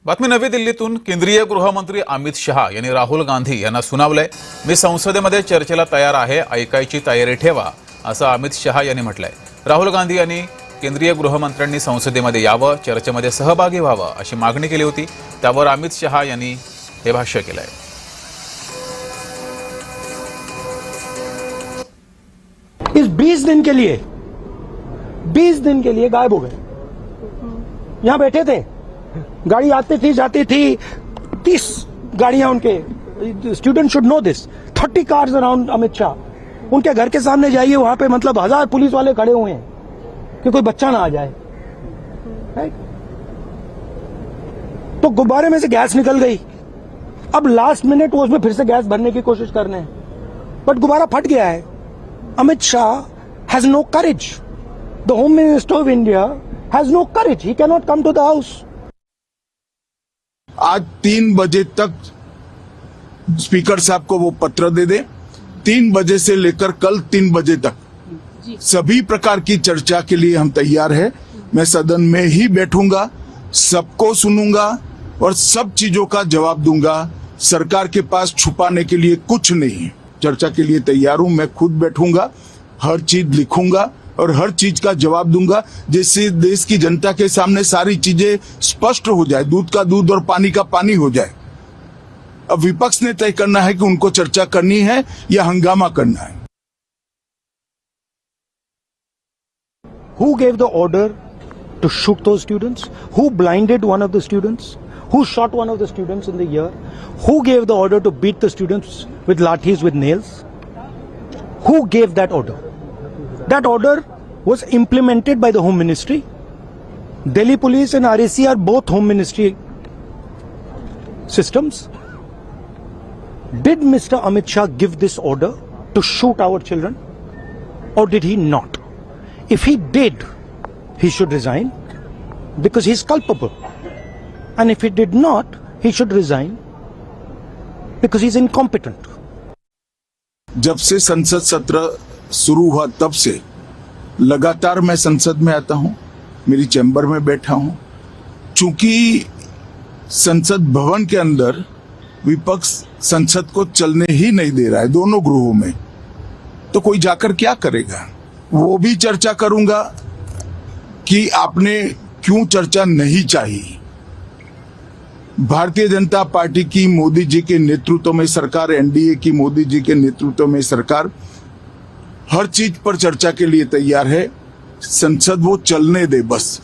बातमी नवी दिल्लीतून केंद्रीय गृहमंत्री अमित शहा यांनी राहुल गांधी यांना सुनावलंय. मी संसदेमध्ये चर्चेला तयार आहे, ऐकायची तयारी ठेवा, असं अमित शहा यांनी म्हटलंय. राहुल गांधी यांनी केंद्रीय गृहमंत्र्यांनी संसदेमध्ये यावं, चर्चेमध्ये सहभागी व्हावं अशी मागणी केली होती. त्यावर अमित शहा यांनी हे भाष्य केलंय. इस 20 दिन के लिए गायब हो गए. यहां बैठे थे, गाड़ी आती थी जाती थी, 30 गाड़ियां उनके. Student should know this. 30 cars around Amit Shah. उनके घर के सामने जाइए, वहां पे मतलब 1000 पुलिस वाले खड़े हुए हैं कि कोई बच्चा ना आ जाए. तो गुब्बारे में से गैस निकल गई. अब लास्ट मिनट वो उसमें फिर से गैस भरने की कोशिश कर रहे हैं, बट गुब्बारा फट गया है. Amit Shah has no courage. The Home Minister of India has no courage. He cannot come to the house. आज 3 बजे तक स्पीकर साहब को वो पत्र दे दे. 3 बजे से लेकर कल 3 बजे तक सभी प्रकार की चर्चा के लिए हम तैयार हैं. मैं सदन में ही बैठूंगा, सबको सुनूंगा और सब चीजों का जवाब दूंगा. सरकार के पास छुपाने के लिए कुछ नहीं है. चर्चा के लिए तैयार हूं. मैं खुद बैठूंगा, हर चीज लिखूंगा और हर चीज का जवाब दूंगा, जिससे देश की जनता के सामने सारी चीजें स्पष्ट हो जाए, दूध का दूध और पानी का पानी हो जाए. अब विपक्ष ने तय करना है कि उनको चर्चा करनी है या हंगामा करना है. Who gave the order to shoot those students? Who blinded one of the students? Who shot one of the students in the ear? Who gave the order to beat the students with lathis, with nails? Who gave that order? That order was implemented by the Home Ministry. Delhi Police and RAC are both Home Ministry systems. Did Mr. Amit Shah give this order to shoot our children, or did he not? If he did, he should resign because he is culpable. And if he did not, he should resign because he is incompetent. जब से संसद सत्र शुरू हुआ तब से लगातार मैं संसद में आता हूं, मेरी चैम्बर में बैठा हूं. चूंकि संसद भवन के अंदर विपक्ष संसद को चलने ही नहीं दे रहा है, दोनों गृहों में, तो कोई जाकर क्या करेगा. वो भी चर्चा करूंगा कि आपने क्यों चर्चा नहीं चाहिए. भारतीय जनता पार्टी की मोदी जी के नेतृत्व में सरकार, एनडीए की मोदी जी के नेतृत्व में सरकार हर चीज पर चर्चा के लिए तैयार है. संसद वो चलने दे बस.